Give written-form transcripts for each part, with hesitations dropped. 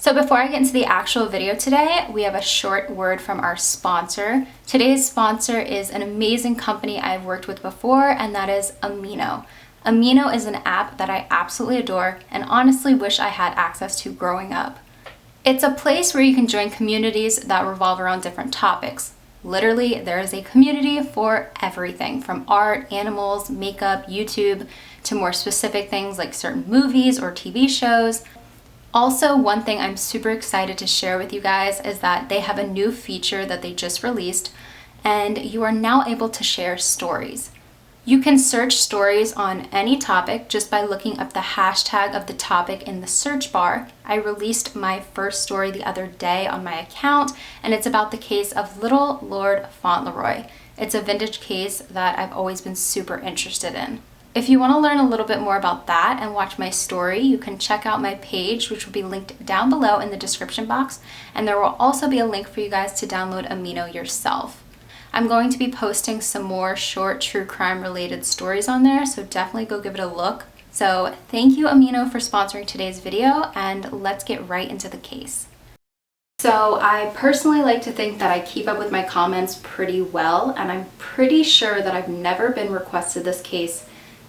So before I get into the actual video today, we have a short word from our sponsor. Today's sponsor is an amazing company I've worked with before, and that is Amino. Amino is an app that I absolutely adore and honestly wish I had access to growing up. It's a place where you can join communities that revolve around different topics. Literally, there is a community for everything from art, animals, makeup, YouTube, to more specific things like certain movies or TV shows. Also, one thing I'm super excited to share with you guys is that they have a new feature that they just released, and you are now able to share stories. You can search stories on any topic just by looking up the hashtag of the topic in the search bar. I released my first story the other day on my account, and it's about the case of Little Lord Fauntleroy. It's a vintage case that I've always been super interested in. If you want to learn a little bit more about that and watch my story, you can check out my page, which will be linked down below in the description box, and there will also be a link for you guys to download Amino yourself. I'm going to be posting some more short true crime related stories on there, so definitely go give it a look. So thank you Amino for sponsoring today's video, and let's get right into the case. So I personally like to think that I keep up with my comments pretty well, and I'm pretty sure that I've never been requested this case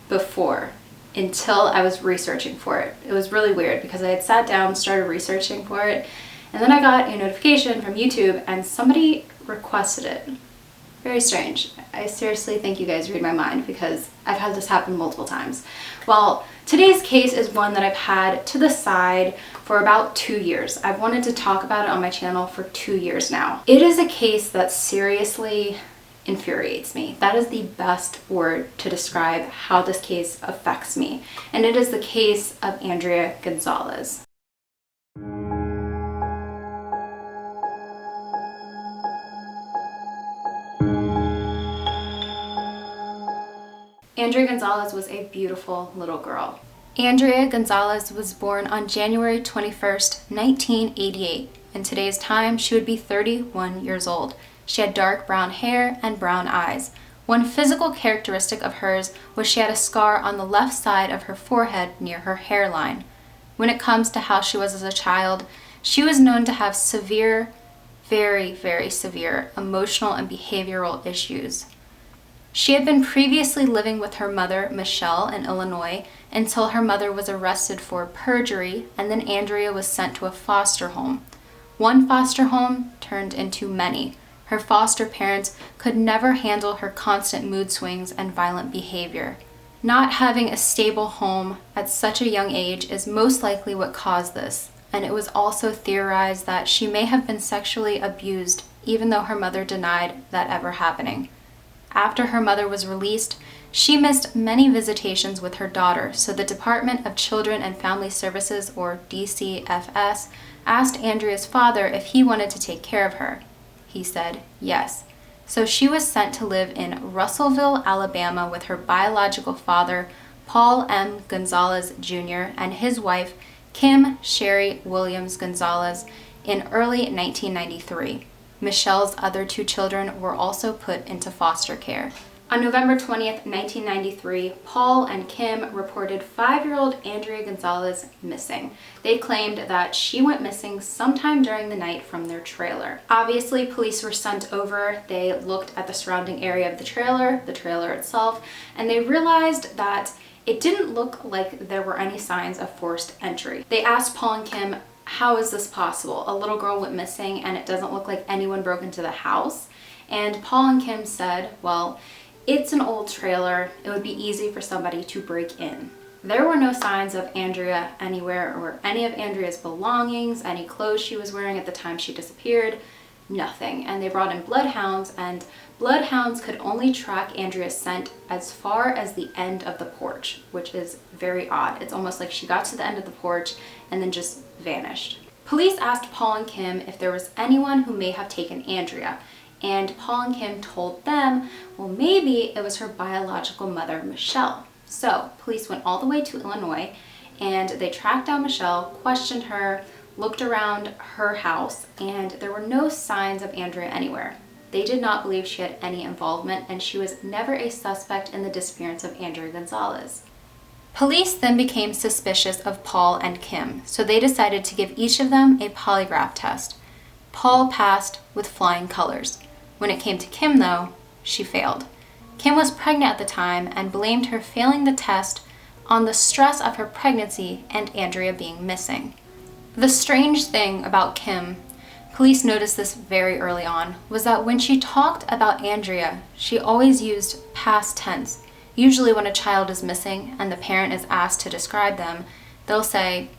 before until I was researching for it. It was really weird because I had sat down, started researching for it, and then I got a notification from YouTube and somebody requested it. Very strange. I seriously think you guys read my mind because I've had this happen multiple times. Well, today's case is one that I've had to the side for about 2 years. I've wanted to talk about it on my channel for 2 years now. It is a case that seriously infuriates me. That is the best word to describe how this case affects me. And it is the case of Andrea Gonzalez. Andrea Gonzalez was a beautiful little girl. Andrea Gonzalez was born on January 21st, 1988. In today's time, she would be 31 years old. She had dark brown hair and brown eyes. One physical characteristic of hers was she had a scar on the left side of her forehead near her hairline. When it comes to how she was as a child, she was known to have severe, very, very severe emotional and behavioral issues. She had been previously living with her mother, Michelle, in Illinois until her mother was arrested for perjury, and then Andrea was sent to a foster home. One foster home turned into many. Her foster parents could never handle her constant mood swings and violent behavior. Not having a stable home at such a young age is most likely what caused this, and it was also theorized that she may have been sexually abused, even though her mother denied that ever happening. After her mother was released, she missed many visitations with her daughter, so the Department of Children and Family Services, or DCFS, asked Andrea's father if he wanted to take care of her. He said yes. So she was sent to live in Russellville, Alabama with her biological father, Paul M. Gonzalez Jr., and his wife, Kim Sherry Williams Gonzalez, in early 1993. Michelle's other 2 children were also put into foster care. On November 20th, 1993, Paul and Kim reported 5-year-old Andrea Gonzalez missing. They claimed that she went missing sometime during the night from their trailer. Obviously, police were sent over. They looked at the surrounding area of the trailer itself, and they realized that it didn't look like there were any signs of forced entry. They asked Paul and Kim, how is this possible? A little girl went missing and it doesn't look like anyone broke into the house. And Paul and Kim said, well, it's an old trailer. It would be easy for somebody to break in. There were no signs of Andrea anywhere or any of Andrea's belongings, any clothes she was wearing at the time she disappeared, nothing. And they brought in bloodhounds, and bloodhounds could only track Andrea's scent as far as the end of the porch, which is very odd. It's almost like she got to the end of the porch and then just vanished. Police asked Paul and Kim if there was anyone who may have taken Andrea, and Paul and Kim told them, well, maybe it was her biological mother, Michelle. So police went all the way to Illinois and they tracked down Michelle, questioned her, looked around her house, and there were no signs of Andrea anywhere. They did not believe she had any involvement, and she was never a suspect in the disappearance of Andrea Gonzalez. Police then became suspicious of Paul and Kim, so they decided to give each of them a polygraph test. Paul passed with flying colors. When it came to Kim, though, she failed. Kim was pregnant at the time and blamed her failing the test on the stress of her pregnancy and Andrea being missing. The strange thing about Kim, police noticed this very early on, was that when she talked about Andrea, she always used past tense. Usually when a child is missing and the parent is asked to describe them, they'll say,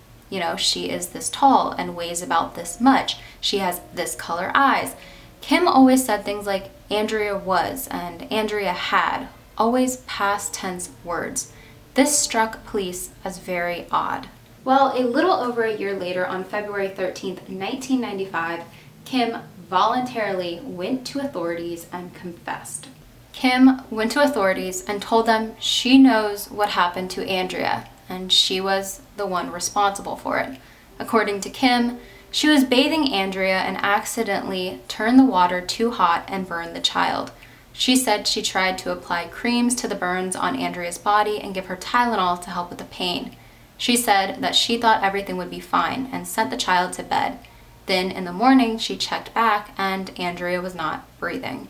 she is this tall and weighs about this much. She has this color eyes. Kim always said things like Andrea was and Andrea had, always past tense words. This struck police as very odd. Well, a little over a year later, on February 13th, 1995, Kim voluntarily went to authorities and confessed. Kim went to authorities and told them she knows what happened to Andrea, and she was the one responsible for it. According to Kim, she was bathing Andrea and accidentally turned the water too hot and burned the child. She said she tried to apply creams to the burns on Andrea's body and give her Tylenol to help with the pain. She said that she thought everything would be fine and sent the child to bed. Then in the morning, she checked back and Andrea was not breathing.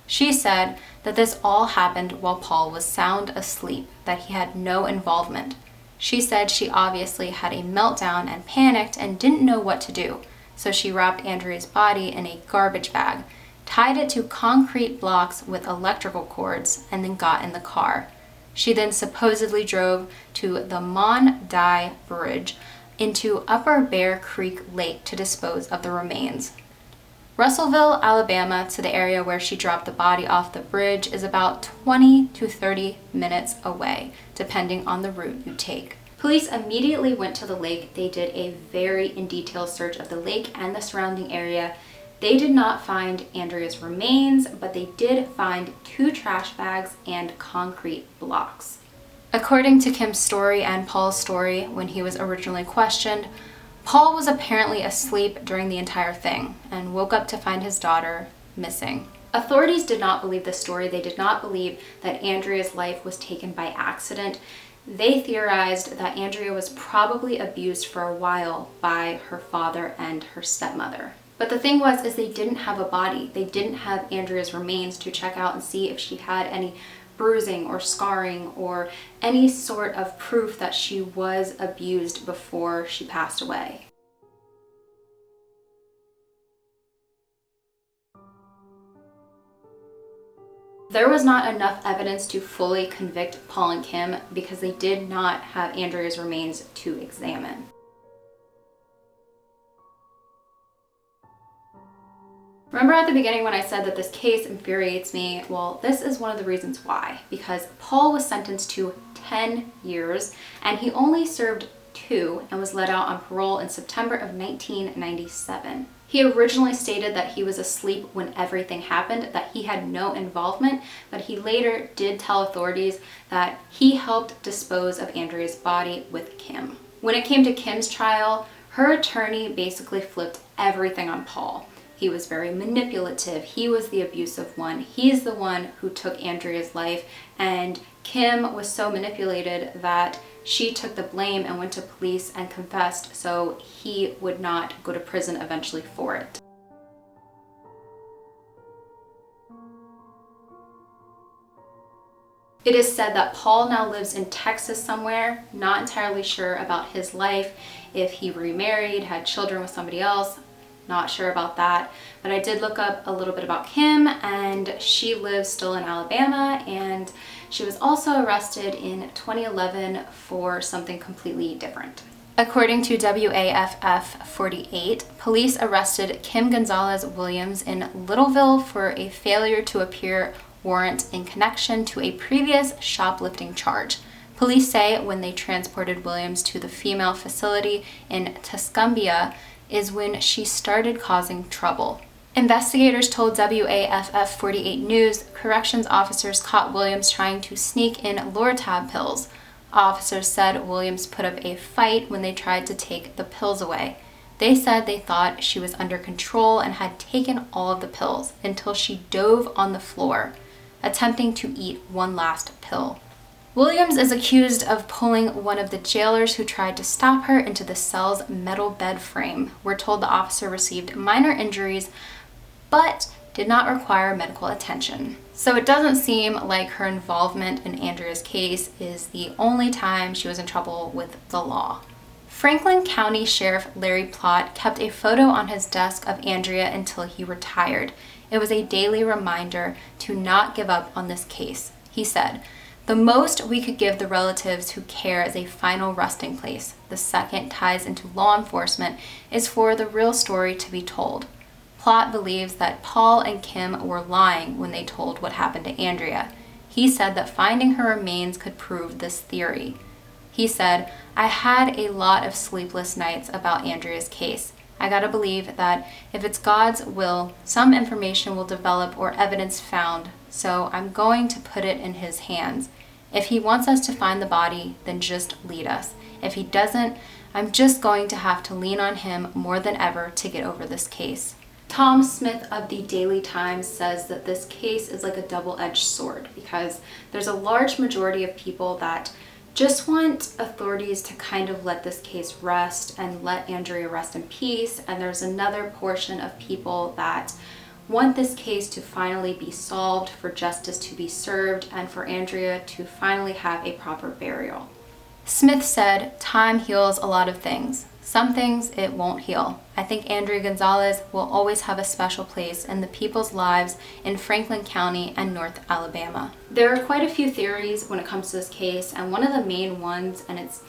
She said that this all happened while Paul was sound asleep, that he had no involvement. She said she obviously had a meltdown and panicked and didn't know what to do, so she wrapped Andrea's body in a garbage bag, tied it to concrete blocks with electrical cords, and then got in the car. She then supposedly drove to the Nude Bridge into Upper Bear Creek Lake to dispose of the remains. Russellville, Alabama, to the area where she dropped the body off the bridge, is about 20 to 30 minutes away, depending on the route you take. Police immediately went to the lake. They did a very in-detail search of the lake and the surrounding area. They did not find Andrea's remains, but they did find 2 trash bags and concrete blocks. According to Kim's story and Paul's story, when he was originally questioned, Paul was apparently asleep during the entire thing and woke up to find his daughter missing. Authorities did not believe this story. They did not believe that Andrea's life was taken by accident. They theorized that Andrea was probably abused for a while by her father and her stepmother. But the thing was, is they didn't have a body. They didn't have Andrea's remains to check out and see if she had any bruising or scarring or any sort of proof that she was abused before she passed away. There was not enough evidence to fully convict Paul and Kim because they did not have Andrea's remains to examine. Remember at the beginning when I said that this case infuriates me? Well, this is one of the reasons why. Because Paul was sentenced to 10 years and he only served 2 and was let out on parole in September of 1997. He originally stated that he was asleep when everything happened, that he had no involvement, but he later did tell authorities that he helped dispose of Andrea's body with Kim. When it came to Kim's trial, her attorney basically flipped everything on Paul. He was very manipulative. He was the abusive one. He's the one who took Andrea's life, and Kim was so manipulated that she took the blame and went to police and confessed so he would not go to prison eventually for it. It is said that Paul now lives in Texas somewhere, not entirely sure about his life, if he remarried, had children with somebody else. Not sure about that, but I did look up a little bit about Kim, and she lives still in Alabama, and she was also arrested in 2011 for something completely different. According to WAFF 48, police arrested Kim Gonzalez Williams in Littleville for a failure to appear warrant in connection to a previous shoplifting charge. Police say when they transported Williams to the female facility in Tuscumbia is when she started causing trouble. Investigators told WAFF 48 News corrections officers caught Williams trying to sneak in Lortab pills. Officers said Williams put up a fight when they tried to take the pills away. They said they thought she was under control and had taken all of the pills until she dove on the floor, attempting to eat one last pill. Williams is accused of pulling one of the jailers who tried to stop her into the cell's metal bed frame. We're told the officer received minor injuries, but did not require medical attention. So it doesn't seem like her involvement in Andrea's case is the only time she was in trouble with the law. Franklin County Sheriff Larry Plott kept a photo on his desk of Andrea until he retired. It was a daily reminder to not give up on this case. He said, "The most we could give the relatives who care is a final resting place. The second ties into law enforcement is for the real story to be told." Plott believes that Paul and Kim were lying when they told what happened to Andrea. He said that finding her remains could prove this theory. He said, "I had a lot of sleepless nights about Andrea's case. I gotta believe that if it's God's will, some information will develop or evidence found, so I'm going to put it in his hands. If he wants us to find the body, then just lead us. If he doesn't, I'm just going to have to lean on him more than ever to get over this case." Tom Smith of the Daily Times says that this case is like a double-edged sword because there's a large majority of people that just want authorities to kind of let this case rest and let Andrea rest in peace, and there's another portion of people that want this case to finally be solved, for justice to be served, and for Andrea to finally have a proper burial. Smith said, "Time heals a lot of things. Some things it won't heal. I think Andrea Gonzalez will always have a special place in the people's lives in Franklin County and North Alabama." There are quite a few theories when it comes to this case, and one of the main ones, and it's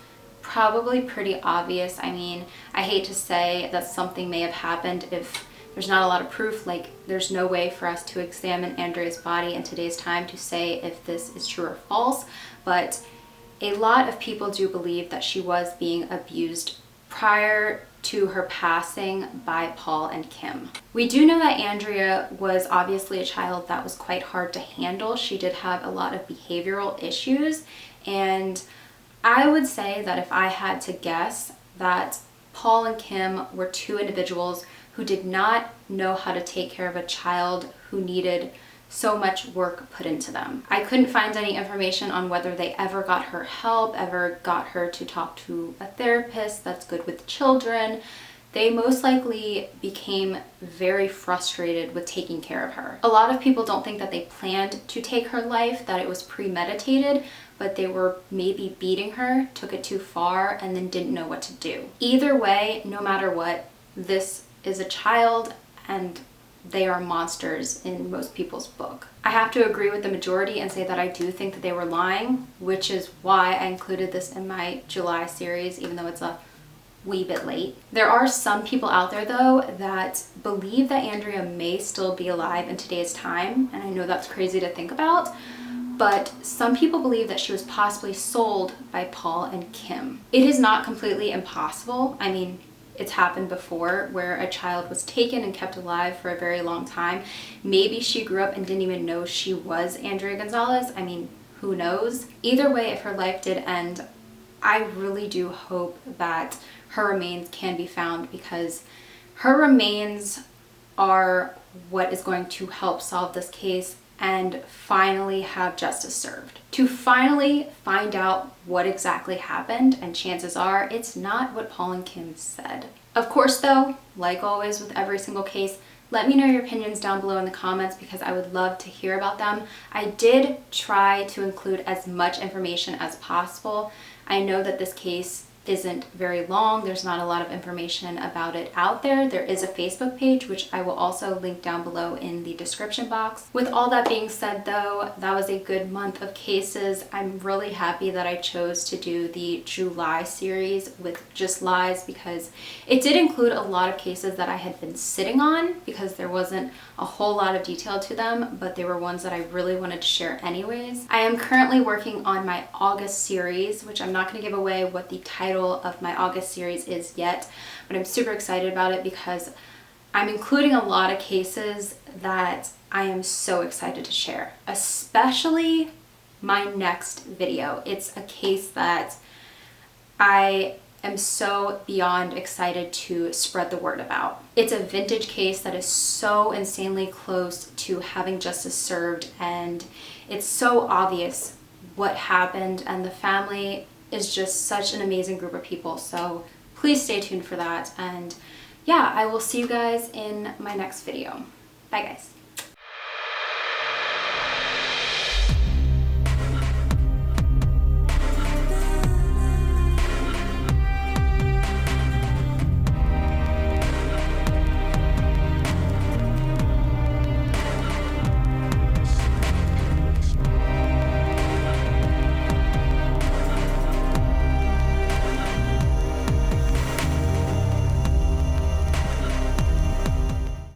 probably pretty obvious, I mean, I hate to say that something may have happened if there's not a lot of proof. Like, there's no way for us to examine Andrea's body in today's time to say if this is true or false, but a lot of people do believe that she was being abused prior to her passing by Paul and Kim. We do know that Andrea was obviously a child that was quite hard to handle. She did have a lot of behavioral issues, and I would say that if I had to guess, that Paul and Kim were two individuals who did not know how to take care of a child who needed so much work put into them. I couldn't find any information on whether they ever got her help, ever got her to talk to a therapist that's good with children. They most likely became very frustrated with taking care of her. A lot of people don't think that they planned to take her life, that it was premeditated, but they were maybe beating her, took it too far, and then didn't know what to do. Either way, no matter what, this is a child, and they are monsters in most people's book. I have to agree with the majority and say that I do think that they were lying, which is why I included this in my July series, even though it's a wee bit late. There are some people out there though that believe that Andrea may still be alive in today's time, and I know that's crazy to think about, but some people believe that she was possibly sold by Paul and Kim. It is not completely impossible. I mean, it's happened before where a child was taken and kept alive for a very long time. Maybe she grew up and didn't even know she was Andrea Gonzalez. I mean, who knows? Either way, if her life did end, I really do hope that her remains can be found, because her remains are what is going to help solve this case and finally have justice served. To finally find out what exactly happened, and chances are it's not what Paul and Kim said. Of course though, like always with every single case, let me know your opinions down below in the comments, because I would love to hear about them. I did try to include as much information as possible. I know that this case isn't very long. There's not a lot of information about it out there. There is a Facebook page, which I will also link down below in the description box. With all that being said though, that was a good month of cases. I'm really happy that I chose to do the July series with just lies, because it did include a lot of cases that I had been sitting on because there wasn't a whole lot of detail to them, but they were ones that I really wanted to share anyways. I am currently working on my August series, which I'm not going to give away what the title of my August series is yet, but I'm super excited about it because I'm including a lot of cases that I am so excited to share, especially my next video. It's a case that I am so beyond excited to spread the word about. It's a vintage case that is so insanely close to having justice served, and it's so obvious what happened, and the family is just such an amazing group of people. So please stay tuned for that. And yeah, I will see you guys in my next video. Bye guys.